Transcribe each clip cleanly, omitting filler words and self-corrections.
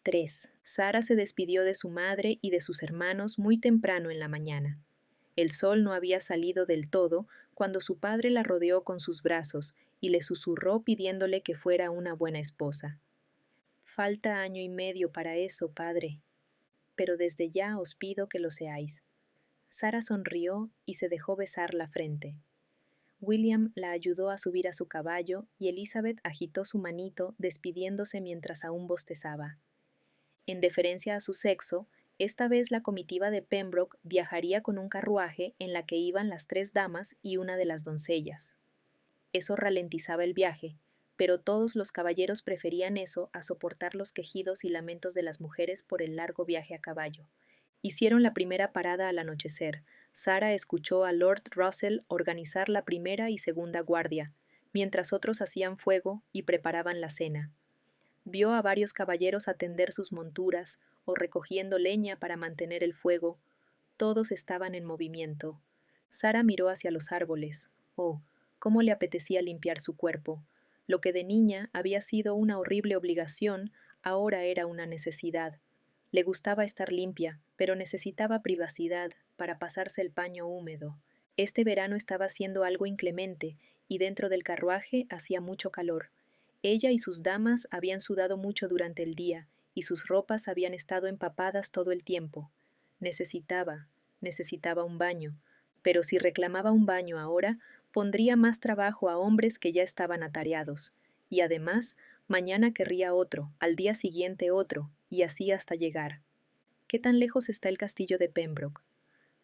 3. Sara se despidió de su madre y de sus hermanos muy temprano en la mañana. El sol no había salido del todo cuando su padre la rodeó con sus brazos y le susurró pidiéndole que fuera una buena esposa. Falta año y medio para eso, padre, pero desde ya os pido que lo seáis. Sara sonrió y se dejó besar la frente. William la ayudó a subir a su caballo y Elizabeth agitó su manito despidiéndose mientras aún bostezaba. En deferencia a su sexo, esta vez la comitiva de Pembroke viajaría con un carruaje en la que iban las 3 damas y una de las doncellas. Eso ralentizaba el viaje, pero todos los caballeros preferían eso a soportar los quejidos y lamentos de las mujeres por el largo viaje a caballo. Hicieron la primera parada al anochecer. Sara escuchó a Lord Russell organizar la primera y segunda guardia, mientras otros hacían fuego y preparaban la cena. Vio a varios caballeros atender sus monturas o recogiendo leña para mantener el fuego. Todos estaban en movimiento. Sara miró hacia los árboles. Oh, cómo le apetecía limpiar su cuerpo. Lo que de niña había sido una horrible obligación, ahora era una necesidad. Le gustaba estar limpia, pero necesitaba privacidad para pasarse el paño húmedo. Este verano estaba siendo algo inclemente, y dentro del carruaje hacía mucho calor. Ella y sus damas habían sudado mucho durante el día, y sus ropas habían estado empapadas todo el tiempo. Necesitaba un baño, pero si reclamaba un baño ahora, pondría más trabajo a hombres que ya estaban atareados, y además, mañana querría otro, al día siguiente otro, y así hasta llegar. ¿Qué tan lejos está el castillo de Pembroke?,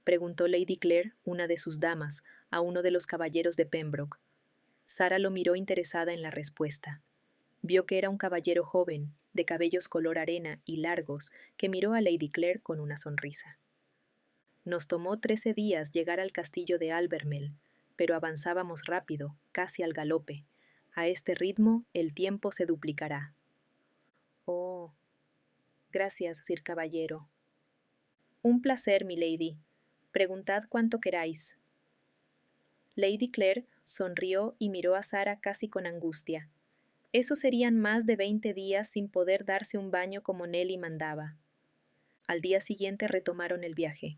preguntó Lady Clare, una de sus damas, a uno de los caballeros de Pembroke. Sara lo miró interesada en la respuesta. Vio que era un caballero joven, de cabellos color arena y largos, que miró a Lady Clare con una sonrisa. Nos tomó 13 días llegar al castillo de Albermell, pero avanzábamos rápido, casi al galope. A este ritmo, el tiempo se duplicará. Oh, gracias, Sir Caballero. Un placer, milady. Preguntad cuanto queráis. Lady Clare sonrió y miró a Sara casi con angustia. Eso serían más de 20 días sin poder darse un baño como Nelly mandaba. Al día siguiente retomaron el viaje.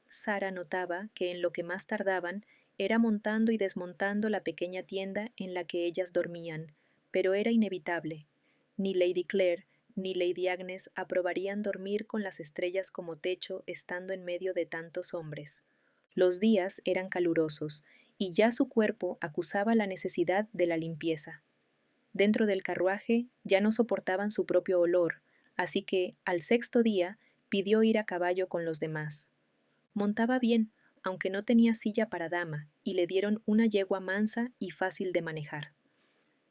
Sara notaba que en lo que más tardaban era montando y desmontando la pequeña tienda en la que ellas dormían, pero era inevitable. Ni Lady Clare ni Lady Agnes aprobarían dormir con las estrellas como techo estando en medio de tantos hombres. Los días eran calurosos, y ya su cuerpo acusaba la necesidad de la limpieza. Dentro del carruaje ya no soportaban su propio olor, así que, al sexto día, pidió ir a caballo con los demás. Montaba bien, aunque no tenía silla para dama, y le dieron una yegua mansa y fácil de manejar.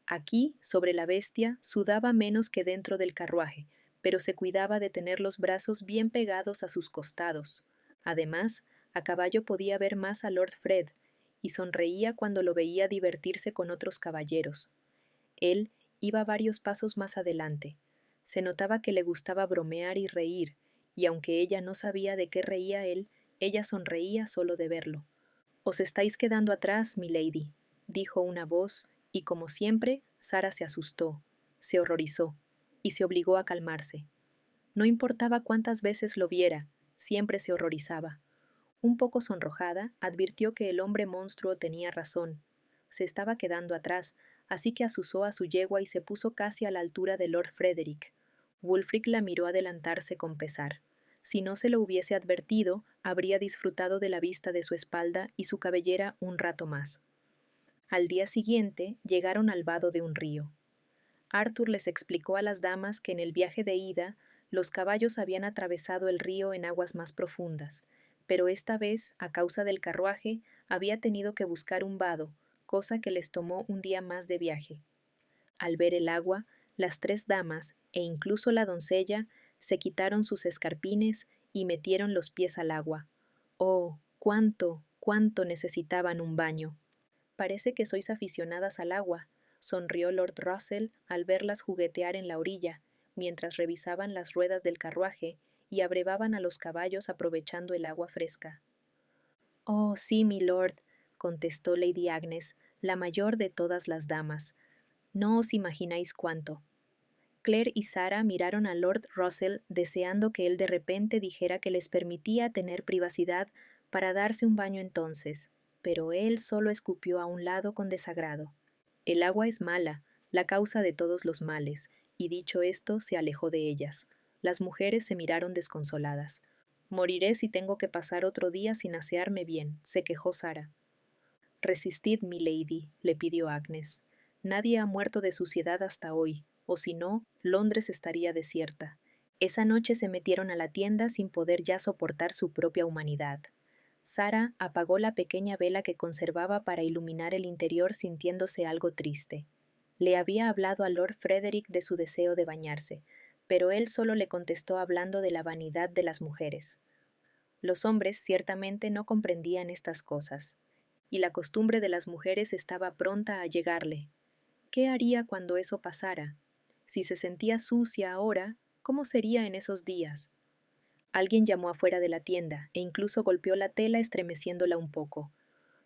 Aquí, sobre la bestia, sudaba menos que dentro del carruaje, pero se cuidaba de tener los brazos bien pegados a sus costados. Además, a caballo podía ver más a Lord Fred, y sonreía cuando lo veía divertirse con otros caballeros. Él iba varios pasos más adelante. Se notaba que le gustaba bromear y reír, y aunque ella no sabía de qué reía él, ella sonreía solo de verlo. «Os estáis quedando atrás, milady», dijo una voz, y como siempre, Sara se asustó, se horrorizó, y se obligó a calmarse. No importaba cuántas veces lo viera, siempre se horrorizaba. Un poco sonrojada, advirtió que el hombre monstruo tenía razón. Se estaba quedando atrás, así que azuzó a su yegua y se puso casi a la altura de Lord Frederick. Wulfric la miró adelantarse con pesar. Si no se lo hubiese advertido, habría disfrutado de la vista de su espalda y su cabellera un rato más. Al día siguiente, llegaron al vado de un río. Arthur les explicó a las damas que en el viaje de ida, los caballos habían atravesado el río en aguas más profundas, pero esta vez, a causa del carruaje, había tenido que buscar un vado, cosa que les tomó un día más de viaje. Al ver el agua, las 3 damas, e incluso la doncella, se quitaron sus escarpines y metieron los pies al agua. ¡Oh, cuánto necesitaban un baño! Parece que sois aficionadas al agua, sonrió Lord Russell al verlas juguetear en la orilla, mientras revisaban las ruedas del carruaje y abrevaban a los caballos aprovechando el agua fresca. «Oh, sí, milord», contestó Lady Agnes, la mayor de todas las damas. «No os imagináis cuánto». Claire y Sarah miraron a Lord Russell deseando que él de repente dijera que les permitía tener privacidad para darse un baño entonces, pero él solo escupió a un lado con desagrado. El agua es mala, la causa de todos los males, y dicho esto se alejó de ellas. Las mujeres se miraron desconsoladas. Moriré si tengo que pasar otro día sin asearme bien, se quejó Sarah. Resistid, milady, le pidió Agnes. Nadie ha muerto de suciedad hasta hoy, o si no, Londres estaría desierta. Esa noche se metieron a la tienda sin poder ya soportar su propia humanidad. Sarah apagó la pequeña vela que conservaba para iluminar el interior sintiéndose algo triste. Le había hablado a Lord Frederick de su deseo de bañarse, pero él solo le contestó hablando de la vanidad de las mujeres. Los hombres ciertamente no comprendían estas cosas, y la costumbre de las mujeres estaba pronta a llegarle. ¿Qué haría cuando eso pasara? Si se sentía sucia ahora, ¿cómo sería en esos días? Alguien llamó afuera de la tienda e incluso golpeó la tela estremeciéndola un poco.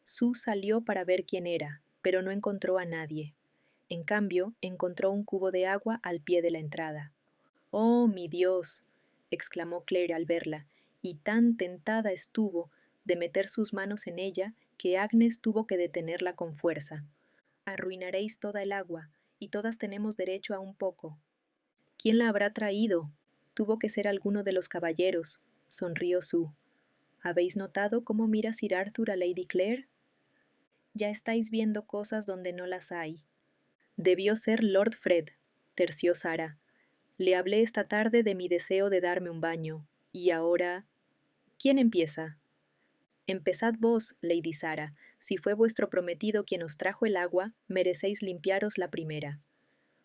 Sue salió para ver quién era, pero no encontró a nadie. En cambio, encontró un cubo de agua al pie de la entrada. «¡Oh, mi Dios!», exclamó Claire al verla, y tan tentada estuvo de meter sus manos en ella que Agnes tuvo que detenerla con fuerza. «Arruinaréis toda el agua, y todas tenemos derecho a un poco». «¿Quién la habrá traído?». «Tuvo que ser alguno de los caballeros», sonrió Sue. «¿Habéis notado cómo mira Sir Arthur a Lady Clare?». «Ya estáis viendo cosas donde no las hay». «Debió ser Lord Fred», terció Sarah. «Le hablé esta tarde de mi deseo de darme un baño, y ahora... ¿Quién empieza?». «Empezad vos, Lady Sarah. Si fue vuestro prometido quien os trajo el agua, merecéis limpiaros la primera».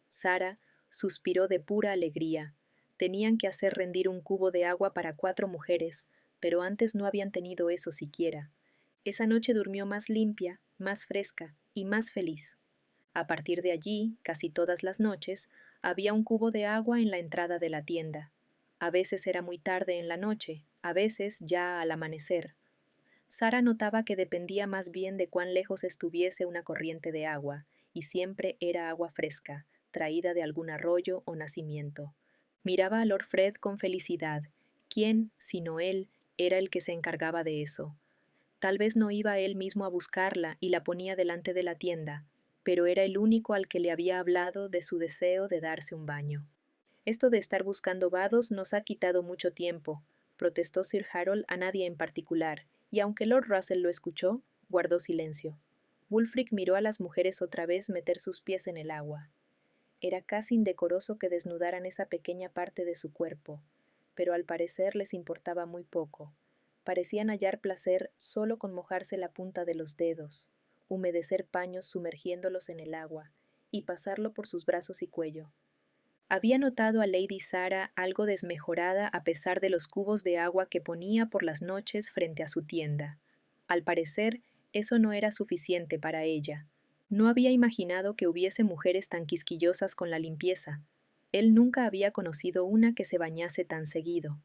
Sarah suspiró de pura alegría. Tenían que hacer rendir un cubo de agua para 4 mujeres, pero antes no habían tenido eso siquiera. Esa noche durmió más limpia, más fresca y más feliz. A partir de allí, casi todas las noches, había un cubo de agua en la entrada de la tienda. A veces era muy tarde en la noche, a veces ya al amanecer. Sarah notaba que dependía más bien de cuán lejos estuviese una corriente de agua, y siempre era agua fresca, traída de algún arroyo o nacimiento. Miraba a Lord Fred con felicidad. ¿Quién, sino él, era el que se encargaba de eso? Tal vez no iba él mismo a buscarla y la ponía delante de la tienda, pero era el único al que le había hablado de su deseo de darse un baño. «Esto de estar buscando vados nos ha quitado mucho tiempo», protestó Sir Harold a nadie en particular, y aunque Lord Russell lo escuchó, guardó silencio. Wulfric miró a las mujeres otra vez meter sus pies en el agua. Era casi indecoroso que desnudaran esa pequeña parte de su cuerpo, pero al parecer les importaba muy poco. Parecían hallar placer solo con mojarse la punta de los dedos, humedecer paños sumergiéndolos en el agua, y pasarlo por sus brazos y cuello. Había notado a Lady Sarah algo desmejorada a pesar de los cubos de agua que ponía por las noches frente a su tienda. Al parecer, eso no era suficiente para ella. No había imaginado que hubiese mujeres tan quisquillosas con la limpieza. Él nunca había conocido una que se bañase tan seguido.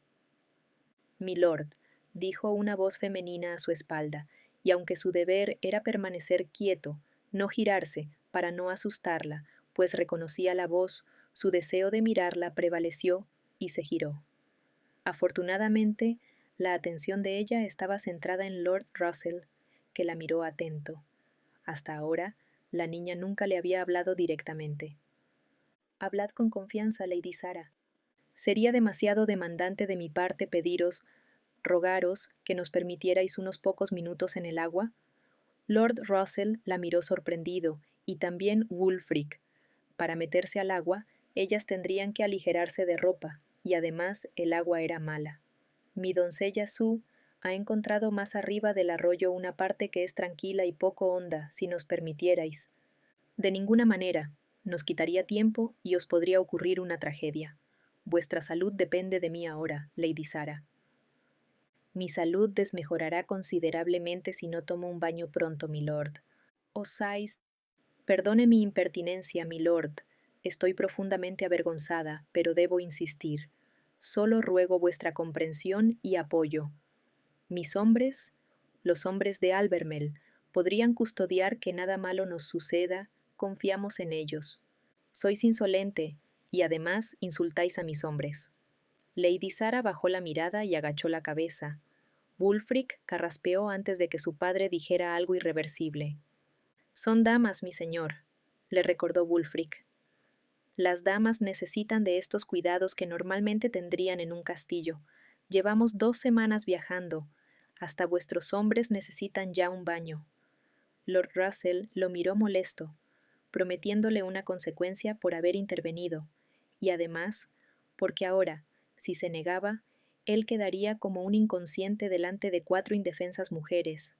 «Milord», dijo una voz femenina a su espalda, y aunque su deber era permanecer quieto, no girarse, para no asustarla, pues reconocía la voz, su deseo de mirarla prevaleció y se giró. Afortunadamente, la atención de ella estaba centrada en Lord Russell, que la miró atento. Hasta ahora, la niña nunca le había hablado directamente. «Hablad con confianza, Lady Sarah. Sería demasiado demandante de mi parte rogaros que nos permitierais unos pocos minutos en el agua». Lord Russell la miró sorprendido, y también Wulfric. Para meterse al agua, ellas tendrían que aligerarse de ropa, y además el agua era mala. «Mi doncella Sue ha encontrado más arriba del arroyo una parte que es tranquila y poco honda, si nos permitierais». «De ninguna manera. Nos quitaría tiempo y os podría ocurrir una tragedia. Vuestra salud depende de mí ahora, Lady Sarah». «Mi salud desmejorará considerablemente si no tomo un baño pronto, milord». «Osáis...». «Perdone mi impertinencia, milord. Estoy profundamente avergonzada, pero debo insistir. Solo ruego vuestra comprensión y apoyo. Mis hombres, los hombres de Albermell, podrían custodiar que nada malo nos suceda, confiamos en ellos. Sois insolente, y además insultáis a mis hombres. Lady Sara bajó la mirada y agachó la cabeza. Wulfric carraspeó antes de que su padre dijera algo irreversible. Son damas, mi señor, le recordó Wulfric. Las damas necesitan de estos cuidados que normalmente tendrían en un castillo. Llevamos 2 semanas viajando. Hasta vuestros hombres necesitan ya un baño. Lord Russell lo miró molesto, prometiéndole una consecuencia por haber intervenido, y además, porque ahora, si se negaba, él quedaría como un inconsciente delante de 4 indefensas mujeres.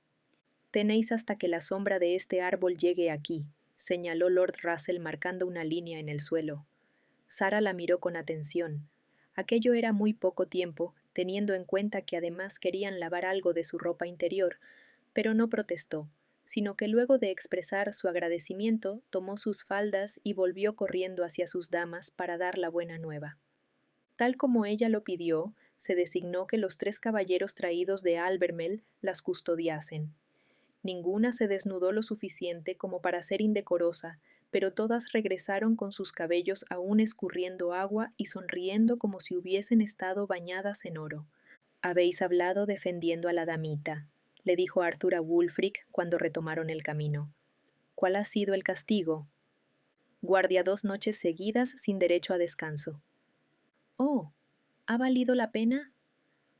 Tenéis hasta que la sombra de este árbol llegue aquí, señaló Lord Russell marcando una línea en el suelo. Sara la miró con atención. Aquello era muy poco tiempo, teniendo en cuenta que además querían lavar algo de su ropa interior, pero no protestó, sino que luego de expresar su agradecimiento, tomó sus faldas y volvió corriendo hacia sus damas para dar la buena nueva. Tal como ella lo pidió, se designó que los 3 caballeros traídos de Albermell las custodiasen. Ninguna se desnudó lo suficiente como para ser indecorosa, pero todas regresaron con sus cabellos aún escurriendo agua y sonriendo como si hubiesen estado bañadas en oro. Habéis hablado defendiendo a la damita, le dijo Arthur a Wulfric cuando retomaron el camino. ¿Cuál ha sido el castigo? Guardia 2 noches seguidas sin derecho a descanso. Oh, ¿ha valido la pena?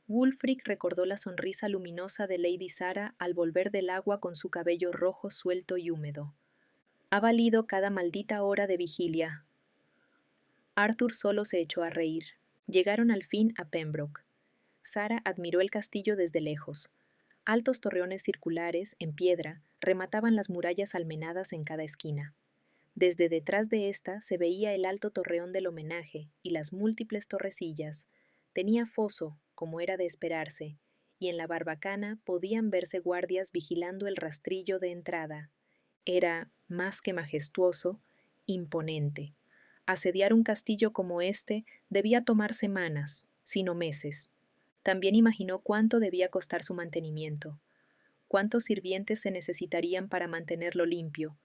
Wulfric recordó la sonrisa luminosa de Lady Sara al volver del agua con su cabello rojo suelto y húmedo. Ha valido cada maldita hora de vigilia. Arthur solo se echó a reír. Llegaron al fin a Pembroke. Sara admiró el castillo desde lejos. Altos torreones circulares, en piedra, remataban las murallas almenadas en cada esquina. Desde detrás de ésta se veía el alto torreón del homenaje y las múltiples torrecillas. Tenía foso, como era de esperarse, y en la barbacana podían verse guardias vigilando el rastrillo de entrada. Era, más que majestuoso, imponente. Asediar un castillo como este debía tomar semanas, sino meses. También imaginó cuánto debía costar su mantenimiento, cuántos sirvientes se necesitarían para mantenerlo limpio,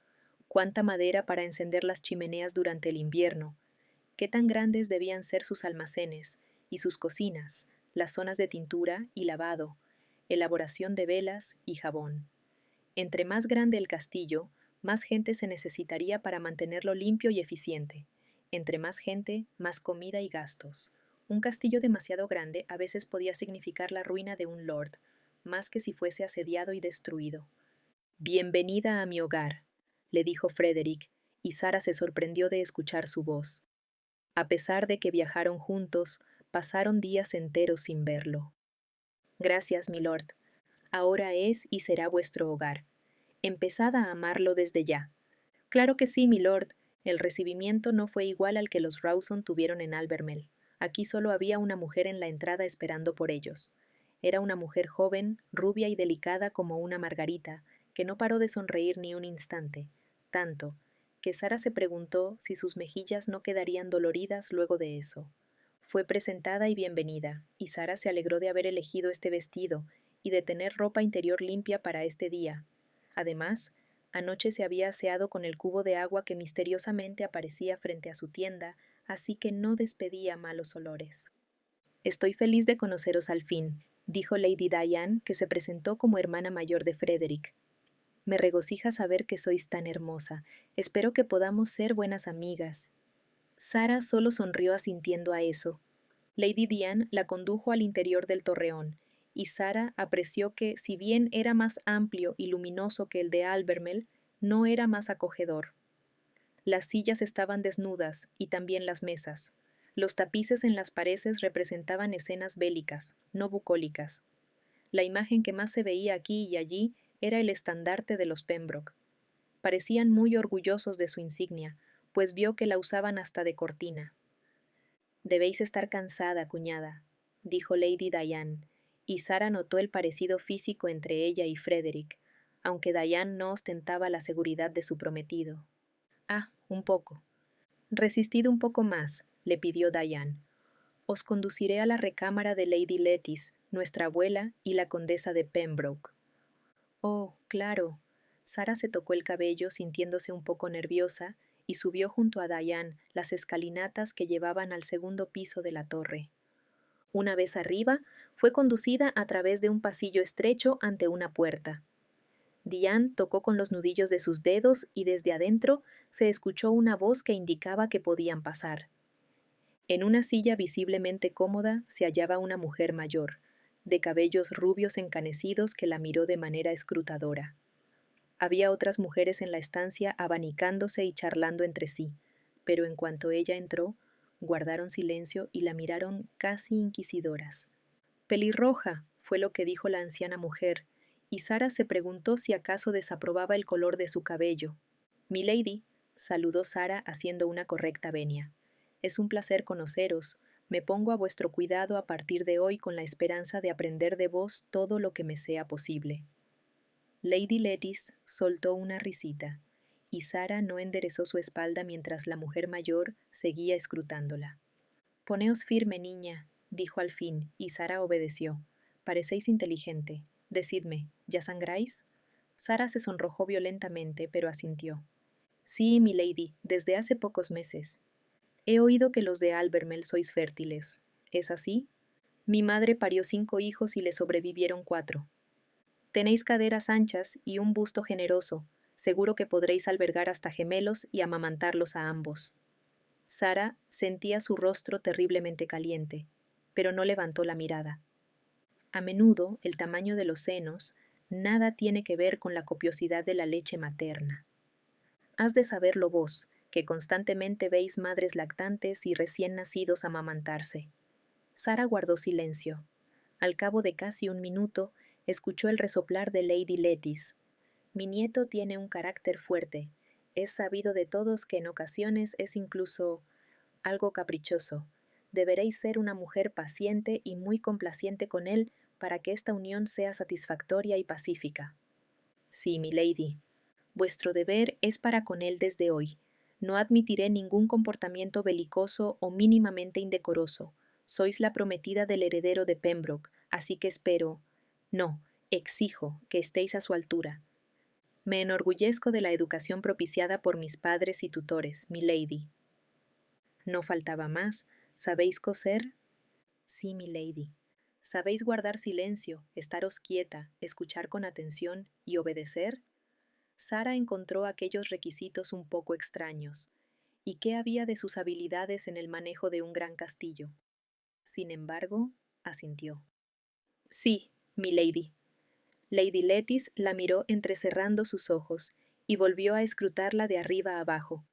cuánta madera para encender las chimeneas durante el invierno, qué tan grandes debían ser sus almacenes y sus cocinas, las zonas de tintura y lavado, elaboración de velas y jabón. Entre más grande el castillo, más gente se necesitaría para mantenerlo limpio y eficiente. Entre más gente, más comida y gastos. Un castillo demasiado grande a veces podía significar la ruina de un lord, más que si fuese asediado y destruido. Bienvenida a mi hogar, le dijo Frederick, y Sara se sorprendió de escuchar su voz. A pesar de que viajaron juntos, pasaron días enteros sin verlo. Gracias, milord. Ahora es y será vuestro hogar. Empezad a amarlo desde ya. Claro que sí, milord. El recibimiento no fue igual al que los Rawson tuvieron en Albermell. Aquí solo había una mujer en la entrada esperando por ellos. Era una mujer joven, rubia y delicada como una margarita, que no paró de sonreír ni un instante, tanto que Sara se preguntó si sus mejillas no quedarían doloridas luego de eso. Fue presentada y bienvenida, y Sara se alegró de haber elegido este vestido y de tener ropa interior limpia para este día. Además, anoche se había aseado con el cubo de agua que misteriosamente aparecía frente a su tienda, así que no despedía malos olores. Estoy feliz de conoceros al fin, dijo Lady Diane, que se presentó como hermana mayor de Frederick. Me regocija saber que sois tan hermosa. Espero que podamos ser buenas amigas. Sara solo sonrió asintiendo a eso. Lady Diane la condujo al interior del torreón, y Sara apreció que, si bien era más amplio y luminoso que el de Albermell, no era más acogedor. Las sillas estaban desnudas, y también las mesas. Los tapices en las paredes representaban escenas bélicas, no bucólicas. La imagen que más se veía aquí y allí era el estandarte de los Pembroke. Parecían muy orgullosos de su insignia, pues vio que la usaban hasta de cortina. Debéis estar cansada, cuñada, dijo Lady Diane, y Sara notó el parecido físico entre ella y Frederick, aunque Diane no ostentaba la seguridad de su prometido. Ah, un poco. Resistid un poco más, le pidió Diane. Os conduciré a la recámara de Lady Lettice, nuestra abuela y la condesa de Pembroke. Oh, claro. Sara se tocó el cabello sintiéndose un poco nerviosa y subió junto a Diane las escalinatas que llevaban al segundo piso de la torre. Una vez arriba, fue conducida a través de un pasillo estrecho ante una puerta. Diane tocó con los nudillos de sus dedos y desde adentro se escuchó una voz que indicaba que podían pasar. En una silla visiblemente cómoda se hallaba una mujer mayor, de cabellos rubios encanecidos que la miró de manera escrutadora. Había otras mujeres en la estancia abanicándose y charlando entre sí, pero en cuanto ella entró, guardaron silencio y la miraron casi inquisidoras. Pelirroja, fue lo que dijo la anciana mujer, y Sara se preguntó si acaso desaprobaba el color de su cabello. Milady, saludó Sara haciendo una correcta venia. Es un placer conoceros. Me pongo a vuestro cuidado a partir de hoy con la esperanza de aprender de vos todo lo que me sea posible. Lady Lettice soltó una risita, y Sara no enderezó su espalda mientras la mujer mayor seguía escrutándola. Poneos firme, niña, dijo al fin, y Sara obedeció. Parecéis inteligente. Decidme, ¿ya sangráis? Sara se sonrojó violentamente, pero asintió. Sí, milady, desde hace pocos meses. He oído que los de Albermell sois fértiles. ¿Es así? Mi madre parió 5 hijos y le sobrevivieron 4. Tenéis caderas anchas y un busto generoso. Seguro que podréis albergar hasta gemelos y amamantarlos a ambos. Sara sentía su rostro terriblemente caliente, pero no levantó la mirada. A menudo el tamaño de los senos nada tiene que ver con la copiosidad de la leche materna. Has de saberlo vos, que constantemente veis madres lactantes y recién nacidos amamantarse. Sara guardó silencio. Al cabo de casi un minuto, escuchó el resoplar de Lady Lettice. Mi nieto tiene un carácter fuerte. Es sabido de todos que en ocasiones es incluso algo caprichoso. Deberéis ser una mujer paciente y muy complaciente con él para que esta unión sea satisfactoria y pacífica. Sí, milady. Vuestro deber es para con él desde hoy. No admitiré ningún comportamiento belicoso o mínimamente indecoroso. Sois la prometida del heredero de Pembroke, así que espero, no, exijo que estéis a su altura. Me enorgullezco de la educación propiciada por mis padres y tutores, milady. No faltaba más. ¿Sabéis coser? Sí, milady. ¿Sabéis guardar silencio, estaros quieta, escuchar con atención y obedecer? Sara encontró aquellos requisitos un poco extraños. ¿Y qué había de sus habilidades en el manejo de un gran castillo? Sin embargo, asintió. Sí, milady. Lady Lettice la miró entrecerrando sus ojos y volvió a escrutarla de arriba abajo.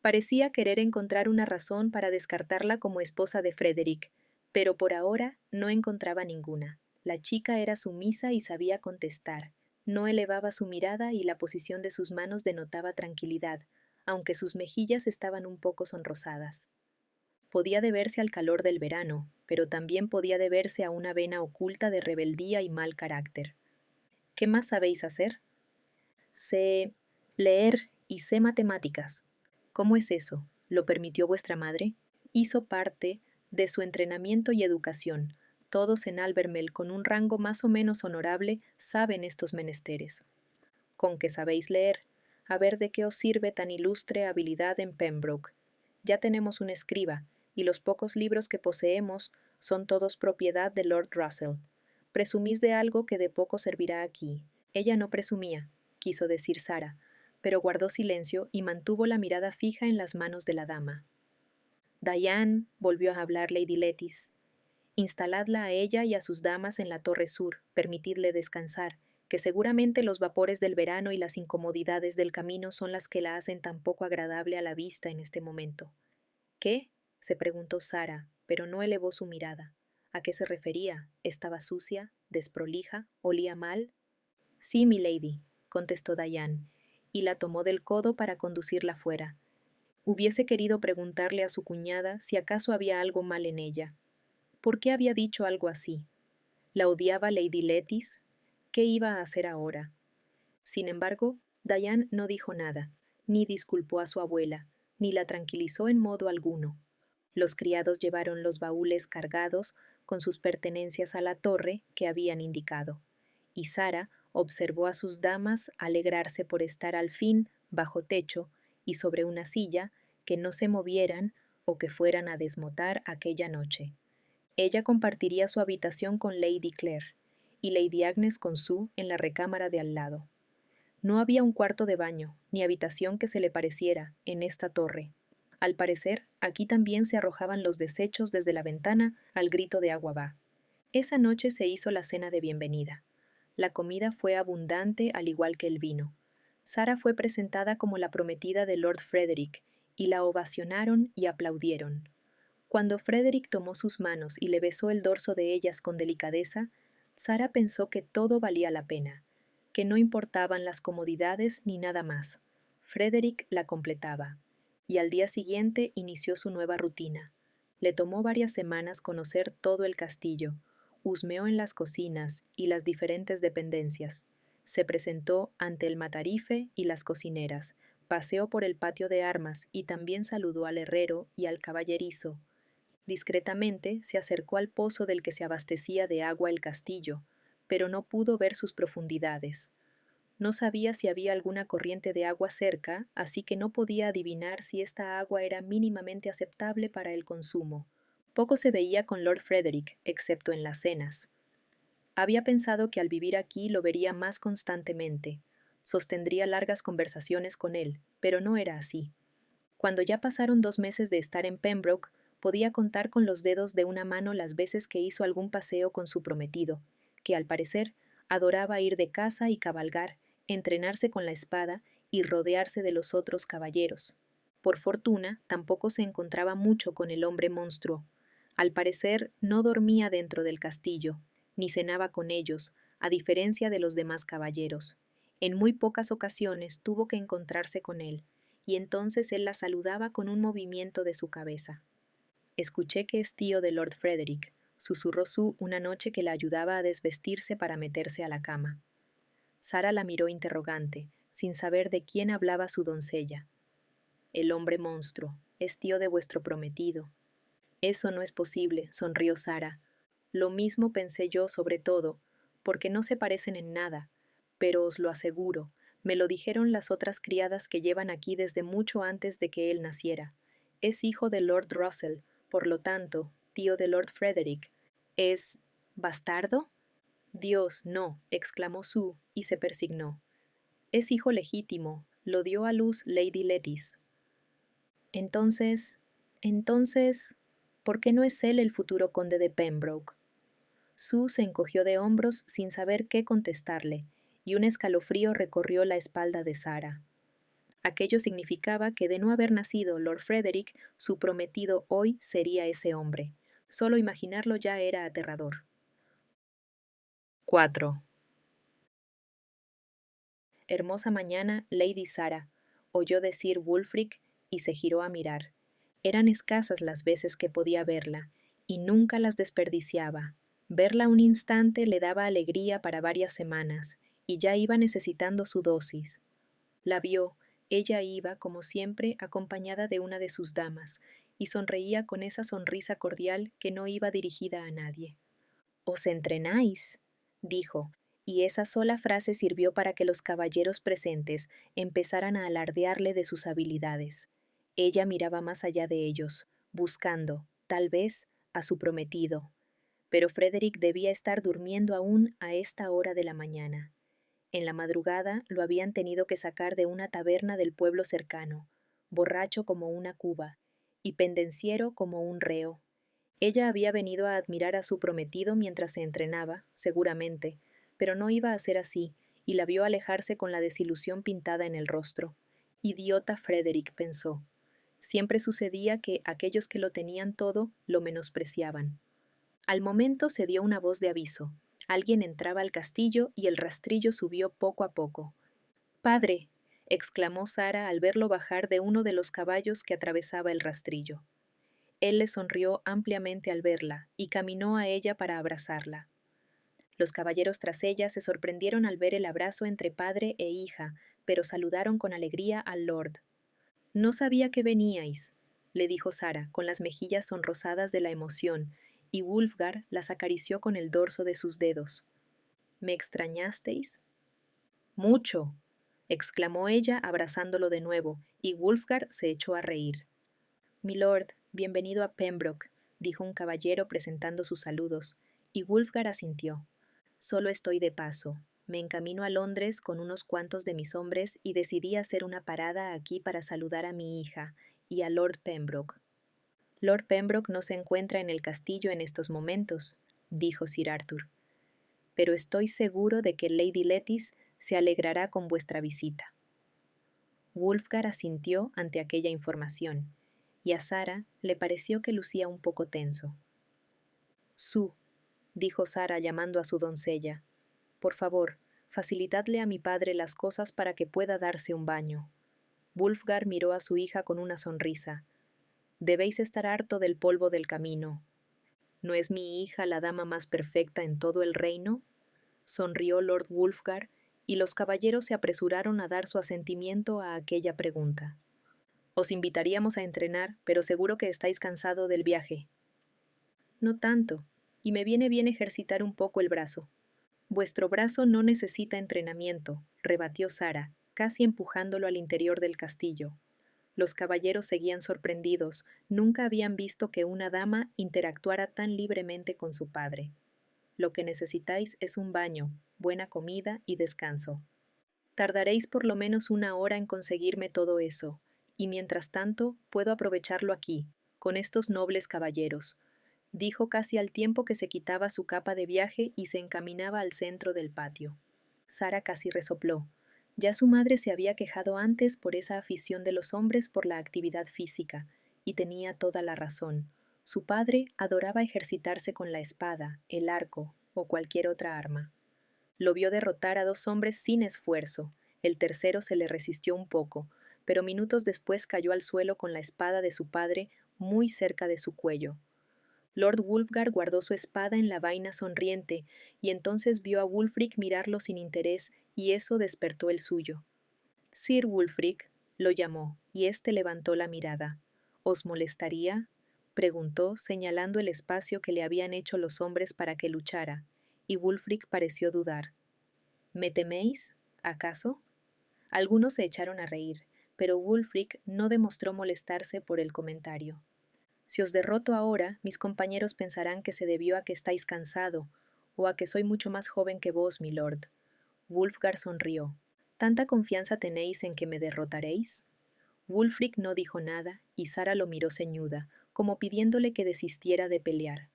Parecía querer encontrar una razón para descartarla como esposa de Frederick, pero por ahora no encontraba ninguna. La chica era sumisa y sabía contestar. No elevaba su mirada y la posición de sus manos denotaba tranquilidad, aunque sus mejillas estaban un poco sonrosadas. Podía deberse al calor del verano, pero también podía deberse a una vena oculta de rebeldía y mal carácter. ¿Qué más sabéis hacer? Sé leer y sé matemáticas. ¿Cómo es eso? ¿Lo permitió vuestra madre? Hizo parte de su entrenamiento y educación. Todos en Albermell con un rango más o menos honorable saben estos menesteres. Con que sabéis leer, a ver de qué os sirve tan ilustre habilidad en Pembroke. Ya tenemos un escriba, y los pocos libros que poseemos son todos propiedad de Lord Russell. Presumís de algo que de poco servirá aquí. Ella no presumía, quiso decir Sara, pero guardó silencio y mantuvo la mirada fija en las manos de la dama. Diane, volvió a hablar Lady Lettice, instaladla a ella y a sus damas en la torre sur, permitidle descansar, que seguramente los vapores del verano y las incomodidades del camino son las que la hacen tan poco agradable a la vista en este momento. ¿Qué? Se preguntó Sara, pero no elevó su mirada. ¿A qué se refería? ¿Estaba sucia? ¿Desprolija? ¿Olía mal? Sí, milady, contestó Diane, y la tomó del codo para conducirla fuera. Hubiese querido preguntarle a su cuñada si acaso había algo mal en ella. ¿Por qué había dicho algo así? ¿La odiaba Lady Lettice? ¿Qué iba a hacer ahora? Sin embargo, Diane no dijo nada, ni disculpó a su abuela, ni la tranquilizó en modo alguno. Los criados llevaron los baúles cargados con sus pertenencias a la torre que habían indicado, y Sara observó a sus damas alegrarse por estar al fin bajo techo y sobre una silla, que no se movieran o que fueran a desmotar aquella noche. Ella compartiría su habitación con Lady Clare y Lady Agnes con Sue en la recámara de al lado. No había un cuarto de baño, ni habitación que se le pareciera, en esta torre. Al parecer, aquí también se arrojaban los desechos desde la ventana al grito de agua va. Esa noche se hizo la cena de bienvenida. La comida fue abundante al igual que el vino. Sara fue presentada como la prometida de Lord Frederick, y la ovacionaron y aplaudieron. Cuando Frederick tomó sus manos y le besó el dorso de ellas con delicadeza, Sara pensó que todo valía la pena, que no importaban las comodidades ni nada más. Frederick la completaba, y al día siguiente inició su nueva rutina. Le tomó varias semanas conocer todo el castillo, husmeó en las cocinas y las diferentes dependencias. Se presentó ante el matarife y las cocineras, paseó por el patio de armas y también saludó al herrero y al caballerizo. Discretamente se acercó al pozo del que se abastecía de agua el castillo, pero no pudo ver sus profundidades. No sabía si había alguna corriente de agua cerca, así que no podía adivinar si esta agua era mínimamente aceptable para el consumo. Poco se veía con Lord Frederick, excepto en las cenas. Había pensado que al vivir aquí lo vería más constantemente, sostendría largas conversaciones con él, pero no era así. Cuando ya pasaron 2 meses de estar en Pembroke, podía contar con los dedos de una mano las veces que hizo algún paseo con su prometido, que al parecer adoraba ir de caza y cabalgar, entrenarse con la espada y rodearse de los otros caballeros. Por fortuna, tampoco se encontraba mucho con el hombre monstruo. Al parecer, no dormía dentro del castillo, ni cenaba con ellos, a diferencia de los demás caballeros. En muy pocas ocasiones tuvo que encontrarse con él, y entonces él la saludaba con un movimiento de su cabeza. Escuché que es tío de Lord Frederick, susurró Sue una noche que la ayudaba a desvestirse para meterse a la cama. Sara la miró interrogante, sin saber de quién hablaba su doncella. El hombre monstruo, es tío de vuestro prometido. Eso no es posible, sonrió Sara. Lo mismo pensé yo sobre todo, porque no se parecen en nada, pero os lo aseguro, me lo dijeron las otras criadas que llevan aquí desde mucho antes de que él naciera. Es hijo de Lord Russell, por lo tanto, tío de Lord Frederick. ¿Es bastardo? Dios, no, exclamó Sue, y se persignó. Es hijo legítimo, lo dio a luz Lady Lettice. Entonces, ¿por qué no es él el futuro conde de Pembroke? Sue se encogió de hombros sin saber qué contestarle, y un escalofrío recorrió la espalda de Sara. Aquello significaba que de no haber nacido Lord Frederick, su prometido hoy sería ese hombre. Solo imaginarlo ya era aterrador. 4. Hermosa mañana, Lady Sara, oyó decir Wulfric y se giró a mirar. Eran escasas las veces que podía verla, y nunca las desperdiciaba. Verla un instante le daba alegría para varias semanas, y ya iba necesitando su dosis. La vio, ella iba, como siempre, acompañada de una de sus damas, y sonreía con esa sonrisa cordial que no iba dirigida a nadie. «¿Os entrenáis?», dijo, y esa sola frase sirvió para que los caballeros presentes empezaran a alardearle de sus habilidades. Ella miraba más allá de ellos, buscando, tal vez, a su prometido. Pero Frederick debía estar durmiendo aún a esta hora de la mañana. En la madrugada lo habían tenido que sacar de una taberna del pueblo cercano, borracho como una cuba, y pendenciero como un reo. Ella había venido a admirar a su prometido mientras se entrenaba, seguramente, pero no iba a ser así, y la vio alejarse con la desilusión pintada en el rostro. Idiota Frederick, pensó. Siempre sucedía que aquellos que lo tenían todo lo menospreciaban. Al momento se dio una voz de aviso. Alguien entraba al castillo y el rastrillo subió poco a poco. «¡Padre!», exclamó Sara al verlo bajar de uno de los caballos que atravesaba el rastrillo. Él le sonrió ampliamente al verla y caminó a ella para abrazarla. Los caballeros tras ella se sorprendieron al ver el abrazo entre padre e hija, pero saludaron con alegría al lord. «No sabía que veníais», le dijo Sara, con las mejillas sonrosadas de la emoción, y Wulfgar las acarició con el dorso de sus dedos. «¿Me extrañasteis?» «Mucho». exclamó ella abrazándolo de nuevo, y Wulfgar se echó a reír. Milord, bienvenido a Pembroke, dijo un caballero presentando sus saludos, y Wulfgar asintió. Solo estoy de paso. Me encamino a Londres con unos cuantos de mis hombres y decidí hacer una parada aquí para saludar a mi hija y a Lord Pembroke. Lord Pembroke no se encuentra en el castillo en estos momentos, dijo Sir Arthur, pero estoy seguro de que Lady Lettice se alegrará con vuestra visita. Wulfgar asintió ante aquella información, y a Sara le pareció que lucía un poco tenso. Su, dijo Sara llamando a su doncella, por favor, facilitadle a mi padre las cosas para que pueda darse un baño. Wulfgar miró a su hija con una sonrisa. Debéis estar harto del polvo del camino. ¿No es mi hija la dama más perfecta en todo el reino? Sonrió Lord Wulfgar, y los caballeros se apresuraron a dar su asentimiento a aquella pregunta. Os invitaríamos a entrenar, pero seguro que estáis cansado del viaje. No tanto, y me viene bien ejercitar un poco el brazo. Vuestro brazo no necesita entrenamiento, rebatió Sara, casi empujándolo al interior del castillo. Los caballeros seguían sorprendidos, nunca habían visto que una dama interactuara tan libremente con su padre. Lo que necesitáis es un baño, buena comida y descanso. Tardaréis por lo menos 1 hora en conseguirme todo eso, y mientras tanto puedo aprovecharlo aquí, con estos nobles caballeros, dijo casi al tiempo que se quitaba su capa de viaje y se encaminaba al centro del patio. Sara casi resopló. Ya su madre se había quejado antes por esa afición de los hombres por la actividad física, y tenía toda la razón. Su padre adoraba ejercitarse con la espada, el arco o cualquier otra arma. Lo vio derrotar a 2 hombres sin esfuerzo. El tercero se le resistió un poco, pero minutos después cayó al suelo con la espada de su padre muy cerca de su cuello. Lord Wulfgar guardó su espada en la vaina sonriente, y entonces vio a Wulfric mirarlo sin interés, y eso despertó el suyo. Sir Wulfric, lo llamó, y éste levantó la mirada. ¿Os molestaría? Preguntó, señalando el espacio que le habían hecho los hombres para que luchara, y Wulfric pareció dudar. ¿Me teméis? ¿Acaso? Algunos se echaron a reír, pero Wulfric no demostró molestarse por el comentario. Si os derroto ahora, mis compañeros pensarán que se debió a que estáis cansado, o a que soy mucho más joven que vos, milord. Wulfgar sonrió. ¿Tanta confianza tenéis en que me derrotaréis? Wulfric no dijo nada, y Sara lo miró ceñuda, como pidiéndole que desistiera de pelear.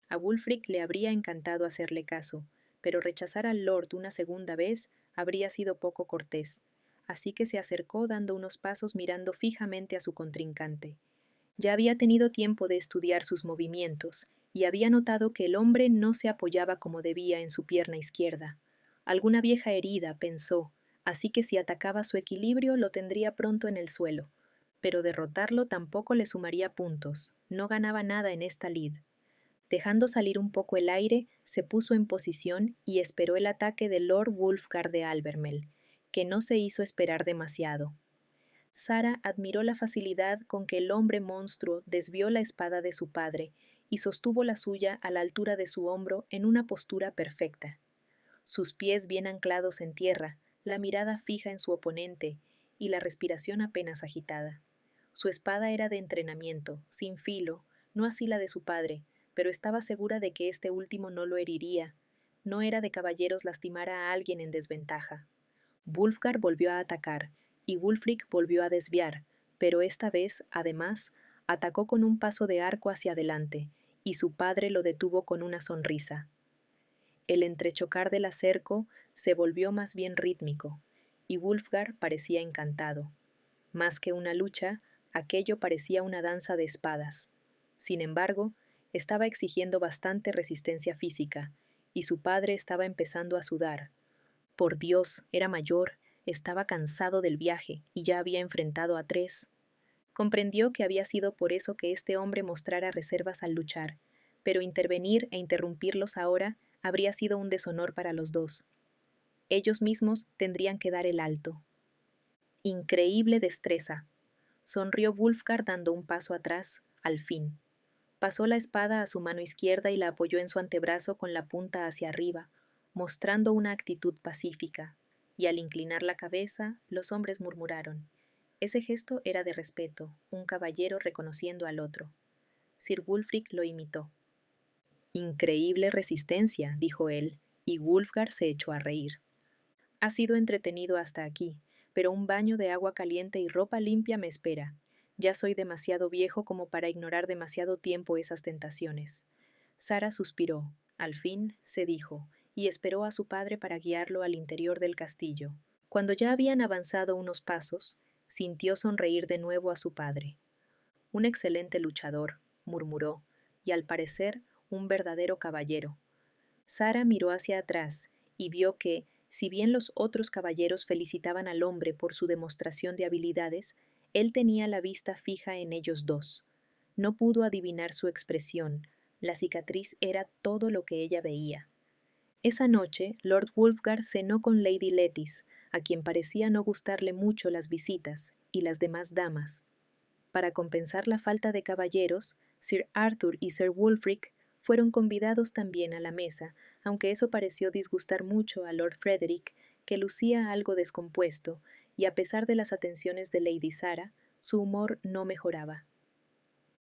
A Wulfric le habría encantado hacerle caso, pero rechazar al lord una segunda vez habría sido poco cortés, así que se acercó dando unos pasos mirando fijamente a su contrincante. Ya había tenido tiempo de estudiar sus movimientos, y había notado que el hombre no se apoyaba como debía en su pierna izquierda. Alguna vieja herida, pensó, así que si atacaba su equilibrio lo tendría pronto en el suelo. Pero derrotarlo tampoco le sumaría puntos, no ganaba nada en esta lid. Dejando salir un poco el aire, se puso en posición y esperó el ataque de Lord Wulfgar de Albermel, que no se hizo esperar demasiado. Sara admiró la facilidad con que el hombre monstruo desvió la espada de su padre y sostuvo la suya a la altura de su hombro en una postura perfecta. Sus pies bien anclados en tierra, la mirada fija en su oponente y la respiración apenas agitada. Su espada era de entrenamiento, sin filo, no así la de su padre, pero estaba segura de que este último no lo heriría. No era de caballeros lastimar a alguien en desventaja. Wulfgar volvió a atacar, y Wulfric volvió a desviar, pero esta vez, además, atacó con un paso de arco hacia adelante, y su padre lo detuvo con una sonrisa. El entrechocar del acerco se volvió más bien rítmico, y Wulfgar parecía encantado. Más que una lucha, aquello parecía una danza de espadas. Sin embargo, estaba exigiendo bastante resistencia física, y su padre estaba empezando a sudar. Por Dios, era mayor, estaba cansado del viaje y ya había enfrentado a 3. Comprendió que había sido por eso que este hombre mostrara reservas al luchar, pero intervenir e interrumpirlos ahora habría sido un deshonor para los dos. Ellos mismos tendrían que dar el alto. Increíble destreza. Sonrió Wulfgar dando un paso atrás, al fin. Pasó la espada a su mano izquierda y la apoyó en su antebrazo con la punta hacia arriba, mostrando una actitud pacífica. y al inclinar la cabeza, los hombres murmuraron. Ese gesto era de respeto, un caballero reconociendo al otro. Sir Wulfric lo imitó. Increíble resistencia, dijo él, y Wulfgar se echó a reír. Ha sido entretenido hasta aquí, pero un baño de agua caliente y ropa limpia me espera. Ya soy demasiado viejo como para ignorar demasiado tiempo esas tentaciones. Sara suspiró, al fin se dijo, y esperó a su padre para guiarlo al interior del castillo. Cuando ya habían avanzado unos pasos, sintió sonreír de nuevo a su padre. Un excelente luchador, murmuró, y al parecer un verdadero caballero. Sara miró hacia atrás y vio que, si bien los otros caballeros felicitaban al hombre por su demostración de habilidades, él tenía la vista fija en ellos dos. No pudo adivinar su expresión, la cicatriz era todo lo que ella veía. Esa noche, Lord Wulfgar cenó con Lady Lettice, a quien parecía no gustarle mucho las visitas, y las demás damas. Para compensar la falta de caballeros, Sir Arthur y Sir Wulfric fueron convidados también a la mesa, aunque eso pareció disgustar mucho a Lord Frederick, que lucía algo descompuesto, y a pesar de las atenciones de Lady Sara, su humor no mejoraba.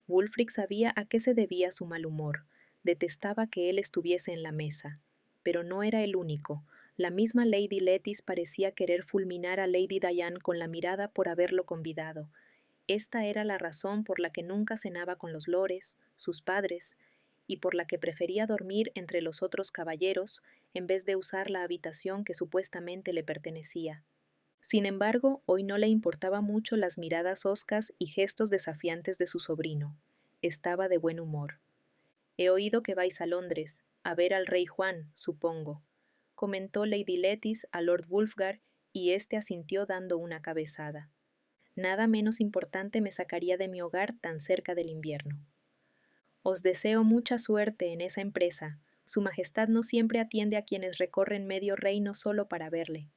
Wulfric sabía a qué se debía su mal humor, detestaba que él estuviese en la mesa, pero no era el único. La misma Lady Lettice parecía querer fulminar a Lady Diane con la mirada por haberlo convidado. Esta era la razón por la que nunca cenaba con los lores, sus padres, y por la que prefería dormir entre los otros caballeros en vez de usar la habitación que supuestamente le pertenecía. Sin embargo, hoy no le importaba mucho las miradas hoscas y gestos desafiantes de su sobrino. Estaba de buen humor. He oído que vais a Londres, a ver al rey Juan, supongo, comentó Lady Lettice a Lord Wulfgar, y éste asintió dando una cabezada. Nada menos importante me sacaría de mi hogar tan cerca del invierno. Os deseo mucha suerte en esa empresa. Su Majestad no siempre atiende a quienes recorren medio reino solo para verle.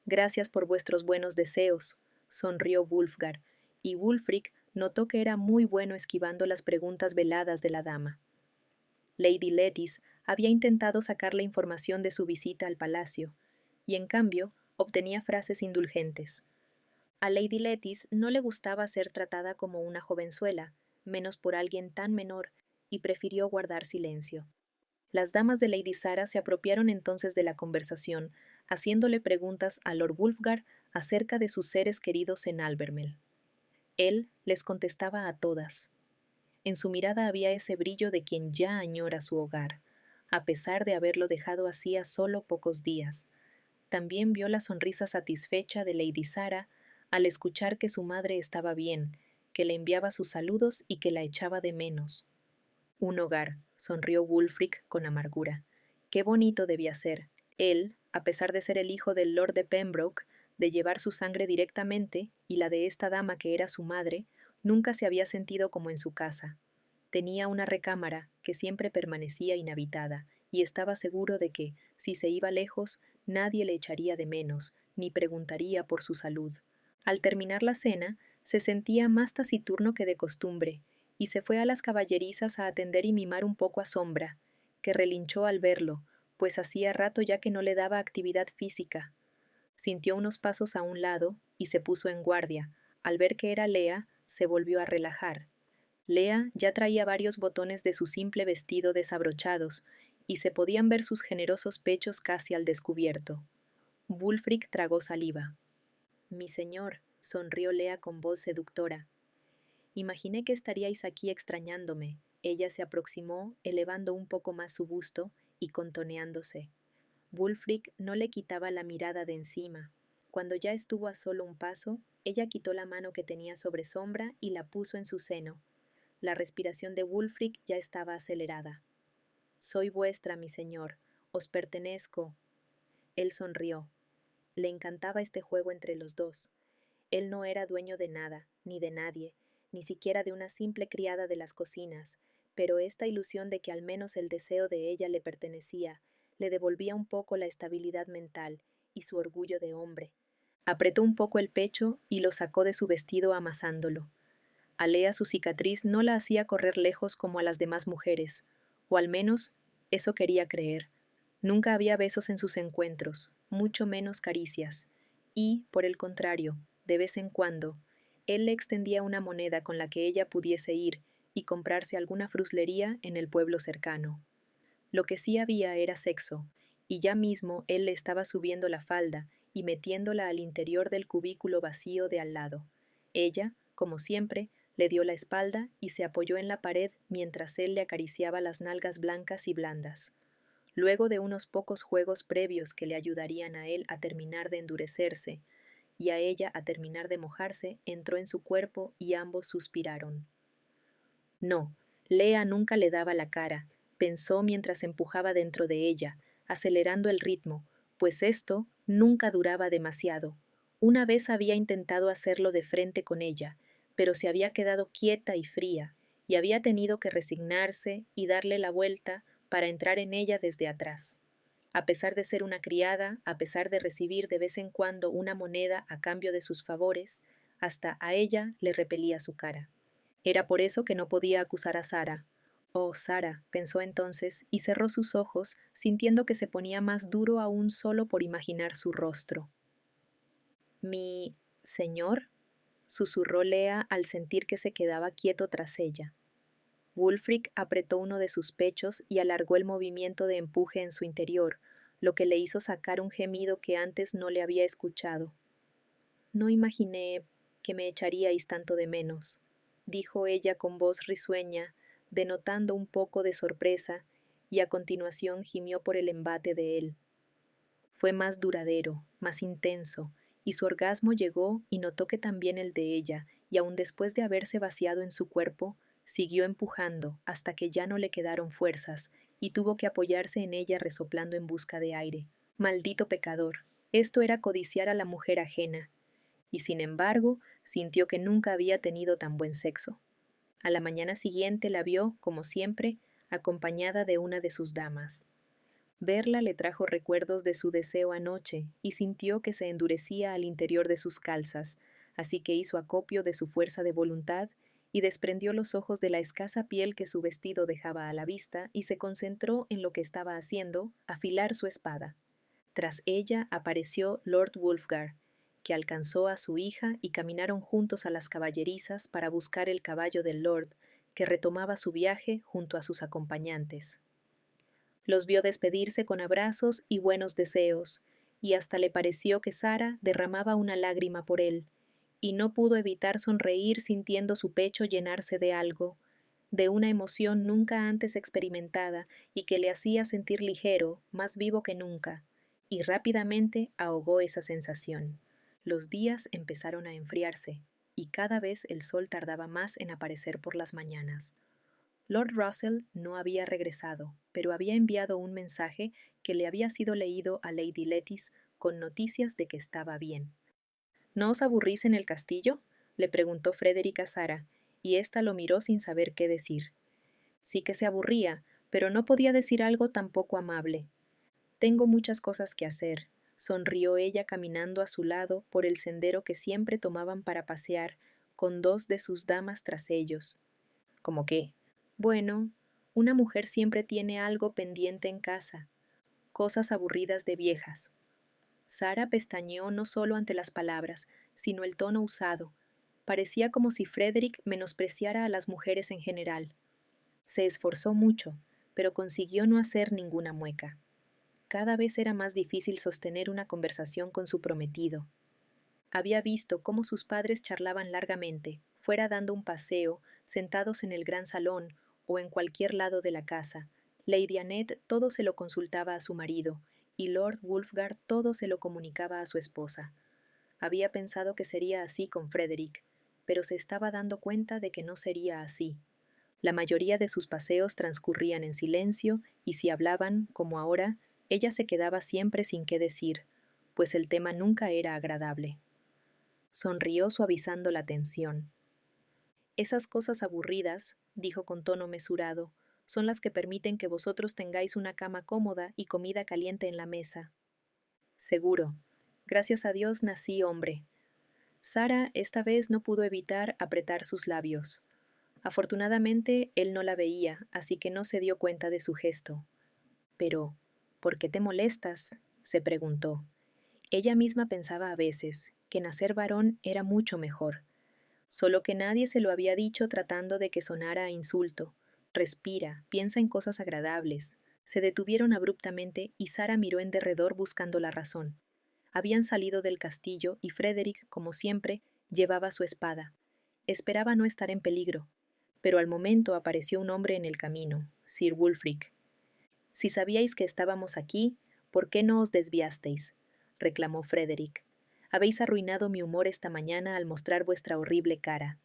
Gracias por vuestros buenos deseos, sonrió Wulfgar, y Wulfric notó que era muy bueno esquivando las preguntas veladas de la dama. Lady Lettice había intentado sacarle información de su visita al palacio, y en cambio obtenía frases indulgentes. A Lady Lettice no le gustaba ser tratada como una jovenzuela, menos por alguien tan menor, y prefirió guardar silencio. Las damas de Lady Sara se apropiaron entonces de la conversación, haciéndole preguntas a Lord Wulfgar acerca de sus seres queridos en Albermell. Él les contestaba a todas. En su mirada había ese brillo de quien ya añora su hogar, a pesar de haberlo dejado hacía solo pocos días. También vio la sonrisa satisfecha de Lady Sara al escuchar que su madre estaba bien, que le enviaba sus saludos y que la echaba de menos. Un hogar, sonrió Wulfric con amargura. Qué bonito debía ser. Él, a pesar de ser el hijo del Lord de Pembroke, de llevar su sangre directamente, y la de esta dama que era su madre, nunca se había sentido como en su casa. Tenía una recámara que siempre permanecía inhabitada, y estaba seguro de que, si se iba lejos, nadie le echaría de menos, ni preguntaría por su salud. Al terminar la cena, se sentía más taciturno que de costumbre, y se fue a las caballerizas a atender y mimar un poco a Sombra, que relinchó al verlo, pues hacía rato ya que no le daba actividad física. Sintió unos pasos a un lado y se puso en guardia. Al ver que era Lea, se volvió a relajar. Lea ya traía varios botones de su simple vestido desabrochados, y se podían ver sus generosos pechos casi al descubierto. Wulfric tragó saliva. Mi señor, sonrió Lea con voz seductora. Imaginé que estaríais aquí extrañándome. Ella se aproximó, elevando un poco más su busto y contoneándose. Wulfric no le quitaba la mirada de encima. Cuando ya estuvo a solo un paso, ella quitó la mano que tenía sobre Sombra y la puso en su seno. La respiración de Wulfric ya estaba acelerada. Soy vuestra, mi señor. Os pertenezco. Él sonrió. Le encantaba este juego entre los dos. Él no era dueño de nada, ni de nadie, ni siquiera de una simple criada de las cocinas, pero esta ilusión de que al menos el deseo de ella le pertenecía, le devolvía un poco la estabilidad mental y su orgullo de hombre. Apretó un poco el pecho y lo sacó de su vestido amasándolo. A Lea su cicatriz no la hacía correr lejos como a las demás mujeres, o al menos eso quería creer. Nunca había besos en sus encuentros, mucho menos caricias, y, por el contrario, de vez en cuando, él le extendía una moneda con la que ella pudiese ir y comprarse alguna fruslería en el pueblo cercano. Lo que sí había era sexo, y ya mismo él le estaba subiendo la falda y metiéndola al interior del cubículo vacío de al lado. Ella, como siempre, le dio la espalda y se apoyó en la pared mientras él le acariciaba las nalgas blancas y blandas. Luego de unos pocos juegos previos que le ayudarían a él a terminar de endurecerse y a ella a terminar de mojarse, entró en su cuerpo y ambos suspiraron. No, Lea nunca le daba la cara, pensó mientras empujaba dentro de ella, acelerando el ritmo, pues esto nunca duraba demasiado. Una vez había intentado hacerlo de frente con ella, pero se había quedado quieta y fría, y había tenido que resignarse y darle la vuelta para entrar en ella desde atrás. A pesar de ser una criada, a pesar de recibir de vez en cuando una moneda a cambio de sus favores, hasta a ella le repelía su cara. Era por eso que no podía acusar a Sara. Oh, Sara, pensó entonces, y cerró sus ojos, sintiendo que se ponía más duro aún solo por imaginar su rostro. Mi señor, susurró Lea al sentir que se quedaba quieto tras ella. Wulfric apretó uno de sus pechos y alargó el movimiento de empuje en su interior, lo que le hizo sacar un gemido que antes no le había escuchado. No imaginé que me echaríais tanto de menos, dijo ella con voz risueña, denotando un poco de sorpresa, y a continuación gimió por el embate de él. Fue más duradero, más intenso, y su orgasmo llegó y notó que también el de ella, y aun después de haberse vaciado en su cuerpo, siguió empujando hasta que ya no le quedaron fuerzas, y tuvo que apoyarse en ella resoplando en busca de aire. Maldito pecador. Esto era codiciar a la mujer ajena, y sin embargo sintió que nunca había tenido tan buen sexo. A la mañana siguiente la vio, como siempre, acompañada de una de sus damas. Verla le trajo recuerdos de su deseo anoche y sintió que se endurecía al interior de sus calzas, así que hizo acopio de su fuerza de voluntad y desprendió los ojos de la escasa piel que su vestido dejaba a la vista y se concentró en lo que estaba haciendo, afilar su espada. Tras ella apareció Lord Wulfgar, que alcanzó a su hija y caminaron juntos a las caballerizas para buscar el caballo del Lord, que retomaba su viaje junto a sus acompañantes. Los vio despedirse con abrazos y buenos deseos, y hasta le pareció que Sara derramaba una lágrima por él, y no pudo evitar sonreír sintiendo su pecho llenarse de algo, de una emoción nunca antes experimentada y que le hacía sentir ligero, más vivo que nunca, y rápidamente ahogó esa sensación. Los días empezaron a enfriarse, y cada vez el sol tardaba más en aparecer por las mañanas. Lord Russell no había regresado, pero había enviado un mensaje que le había sido leído a Lady Lettice con noticias de que estaba bien. ¿No os aburrís en el castillo?, le preguntó Frederick a Sara, y ésta lo miró sin saber qué decir. Sí que se aburría, pero no podía decir algo tan poco amable. Tengo muchas cosas que hacer, sonrió ella caminando a su lado por el sendero que siempre tomaban para pasear, con dos de sus damas tras ellos. ¿Cómo qué? Bueno, una mujer siempre tiene algo pendiente en casa, cosas aburridas de viejas. Sara pestañeó no solo ante las palabras, sino el tono usado. Parecía como si Frederick menospreciara a las mujeres en general. Se esforzó mucho, pero consiguió no hacer ninguna mueca. Cada vez era más difícil sostener una conversación con su prometido. Había visto cómo sus padres charlaban largamente, fuera dando un paseo, sentados en el gran salón o en cualquier lado de la casa. Lady Annette todo se lo consultaba a su marido, y Lord Wulfgar todo se lo comunicaba a su esposa. Había pensado que sería así con Frederick, pero se estaba dando cuenta de que no sería así. La mayoría de sus paseos transcurrían en silencio, y si hablaban, como ahora, ella se quedaba siempre sin qué decir, pues el tema nunca era agradable. Sonrió suavizando la tensión. Esas cosas aburridas, dijo con tono mesurado, son las que permiten que vosotros tengáis una cama cómoda y comida caliente en la mesa. Seguro. Gracias a Dios nací hombre. Sara esta vez no pudo evitar apretar sus labios. Afortunadamente él no la veía, así que no se dio cuenta de su gesto. Pero, ¿por qué te molestas?, se preguntó, Ella misma pensaba a veces que nacer varón era mucho mejor, solo que nadie se lo había dicho tratando de que sonara a insulto. Respira, piensa en cosas agradables. Se detuvieron abruptamente y Sara miró en derredor buscando la razón. Habían salido del castillo y Frederick, como siempre, llevaba su espada. Esperaba no estar en peligro, pero al momento apareció un hombre en el camino, Sir Wulfric. Si sabíais que estábamos aquí, ¿por qué no os desviasteis? Reclamó Frederick. Habéis arruinado mi humor esta mañana al mostrar vuestra horrible cara.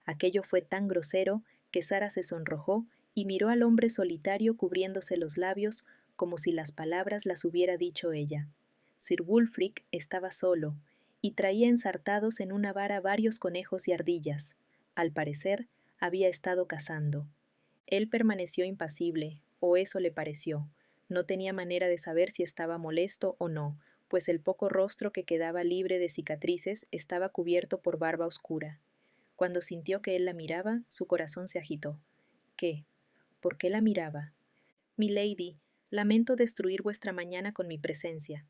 Aquello fue tan grosero que Sara se sonrojó y miró al hombre solitario cubriéndose los labios como si las palabras las hubiera dicho ella. Sir Wulfric estaba solo y traía ensartados en una vara varios conejos y ardillas. Al parecer, había estado cazando. Él permaneció impasible, o eso le pareció. No tenía manera de saber si estaba molesto o no, pues el poco rostro que quedaba libre de cicatrices estaba cubierto por barba oscura. Cuando sintió que él la miraba, su corazón se agitó. ¿Qué? ¿Por qué la miraba? Milady, lamento destruir vuestra mañana con mi presencia.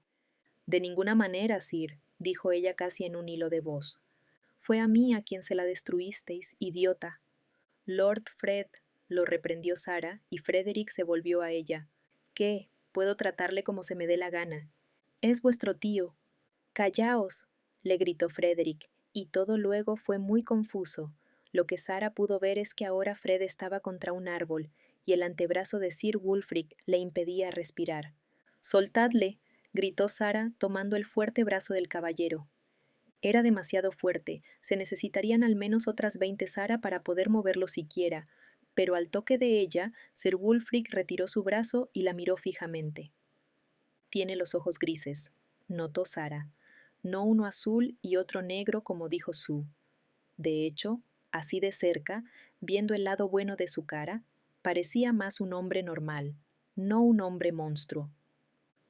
De ninguna manera, Sir, dijo ella casi en un hilo de voz. Fue a mí a quien se la destruisteis, idiota. Lord Fred, lo reprendió Sara, y Frederick se volvió a ella. ¿Qué? Puedo tratarle como se me dé la gana. Es vuestro tío. Callaos, le gritó Frederick, y todo luego fue muy confuso. Lo que Sara pudo ver es que ahora Fred estaba contra un árbol, y el antebrazo de Sir Wulfric le impedía respirar. Soltadle, gritó Sara, tomando el fuerte brazo del caballero. Era demasiado fuerte, se necesitarían al menos otras 20 Sara para poder moverlo siquiera, pero al toque de ella, Sir Wulfric retiró su brazo y la miró fijamente. Tiene los ojos grises, notó Sara, no uno azul y otro negro como dijo Sue. De hecho, así de cerca, viendo el lado bueno de su cara, parecía más un hombre normal, no un hombre monstruo.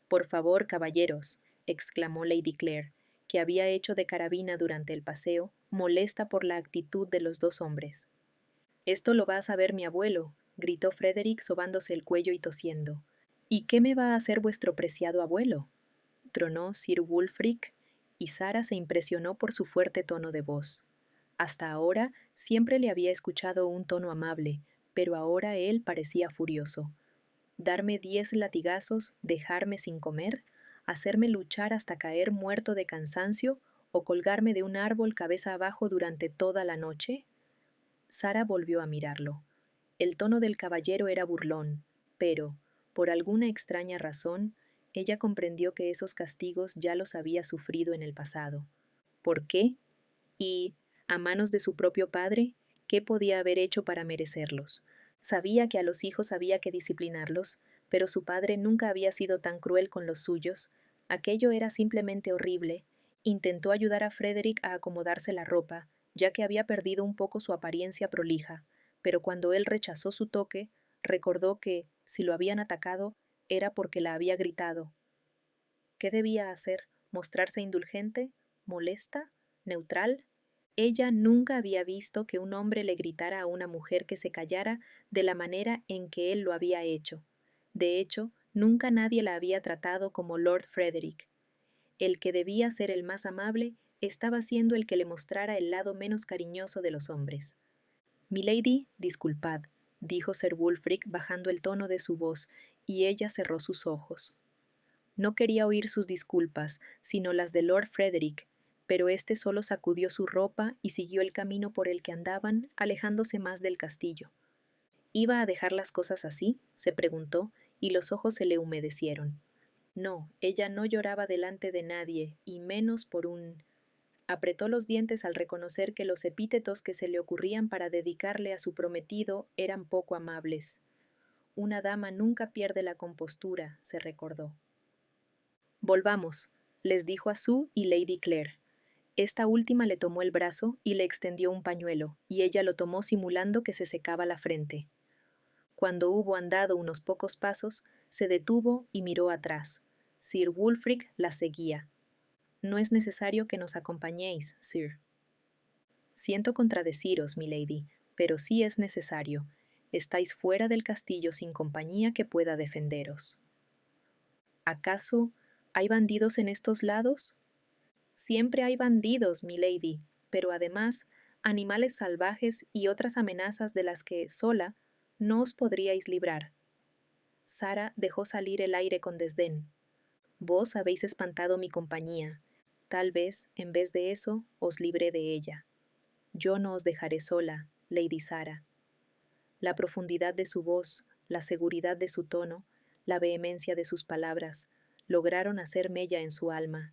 Por favor, caballeros, exclamó Lady Clare, que había hecho de carabina durante el paseo, molesta por la actitud de los dos hombres. Esto lo va a saber mi abuelo, gritó Frederick sobándose el cuello y tosiendo. ¿Y qué me va a hacer vuestro preciado abuelo? Tronó Sir Wulfric, y Sara se impresionó por su fuerte tono de voz. Hasta ahora siempre le había escuchado un tono amable, pero ahora él parecía furioso. ¿Darme 10 latigazos, dejarme sin comer, hacerme luchar hasta caer muerto de cansancio o colgarme de un árbol cabeza abajo durante toda la noche? Sara volvió a mirarlo. El tono del caballero era burlón, pero, por alguna extraña razón, ella comprendió que esos castigos ya los había sufrido en el pasado. ¿Por qué? Y, a manos de su propio padre, ¿qué podía haber hecho para merecerlos? Sabía que a los hijos había que disciplinarlos, pero su padre nunca había sido tan cruel con los suyos. Aquello era simplemente horrible. Intentó ayudar a Frederick a acomodarse la ropa, ya que había perdido un poco su apariencia prolija, pero cuando él rechazó su toque, recordó que, si lo habían atacado, era porque la había gritado. ¿Qué debía hacer? ¿Mostrarse indulgente? ¿Molesta? ¿Neutral? Ella nunca había visto que un hombre le gritara a una mujer que se callara de la manera en que él lo había hecho. De hecho, nunca nadie la había tratado como Lord Frederick. El que debía ser el más amable estaba siendo el que le mostrara el lado menos cariñoso de los hombres. Milady, disculpad, dijo Sir Wulfric bajando el tono de su voz, y ella cerró sus ojos. No quería oír sus disculpas, sino las de Lord Frederick, pero éste solo sacudió su ropa y siguió el camino por el que andaban, alejándose más del castillo. ¿Iba a dejar las cosas así?, se preguntó, y los ojos se le humedecieron. No, ella no lloraba delante de nadie, y menos por un... Apretó los dientes al reconocer que los epítetos que se le ocurrían para dedicarle a su prometido eran poco amables. Una dama nunca pierde la compostura, se recordó. Volvamos, les dijo a Sue y Lady Clare. Esta última le tomó el brazo y le extendió un pañuelo, y ella lo tomó simulando que se secaba la frente. Cuando hubo andado unos pocos pasos, se detuvo y miró atrás. Sir Wulfric la seguía. No es necesario que nos acompañéis, Sir. Siento contradeciros, milady, pero sí es necesario. Estáis fuera del castillo sin compañía que pueda defenderos. ¿Acaso ¿Hay bandidos en estos lados? Siempre hay bandidos, milady, pero además animales salvajes y otras amenazas de las que, sola, no os podríais librar. Sara dejó salir el aire con desdén. Vos habéis espantado mi compañía. Tal vez, en vez de eso, os libré de ella. Yo no os dejaré sola, Lady Sara. La profundidad de su voz, la seguridad de su tono, la vehemencia de sus palabras, lograron hacer mella en su alma.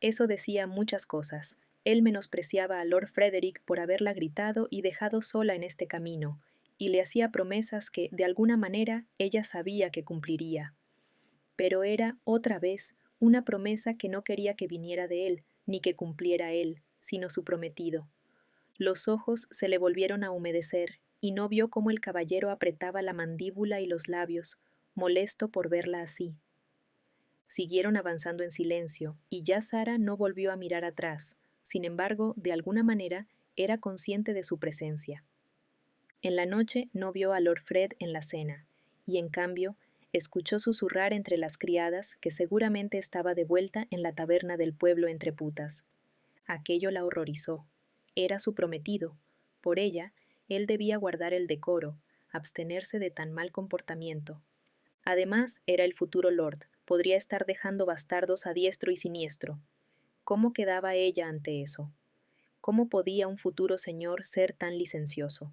Eso decía muchas cosas. Él menospreciaba a Lord Frederick por haberla gritado y dejado sola en este camino, y le hacía promesas que, de alguna manera, ella sabía que cumpliría. Pero era, otra vez, una promesa que no quería que viniera de él, ni que cumpliera él, sino su prometido. Los ojos se le volvieron a humedecer, y no vio cómo el caballero apretaba la mandíbula y los labios, molesto por verla así. Siguieron avanzando en silencio, y ya Sara no volvió a mirar atrás. Sin embargo, de alguna manera, era consciente de su presencia. En la noche no vio a Lord Fred en la cena, y en cambio, escuchó susurrar entre las criadas que seguramente estaba de vuelta en la taberna del pueblo entre putas. Aquello la horrorizó. Era su prometido. Por ella, él debía guardar el decoro, abstenerse de tan mal comportamiento. Además, era el futuro lord, podría estar dejando bastardos a diestro y siniestro. ¿Cómo quedaba ella ante eso? ¿Cómo podía un futuro señor ser tan licencioso?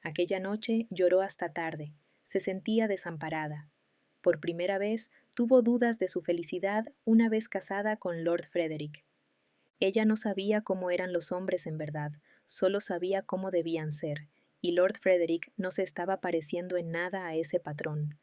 Aquella noche lloró hasta tarde, se sentía desamparada. Por primera vez tuvo dudas de su felicidad una vez casada con Lord Frederick. Ella no sabía cómo eran los hombres en verdad, solo sabía cómo debían ser, y Lord Frederick no se estaba pareciendo en nada a ese patrón.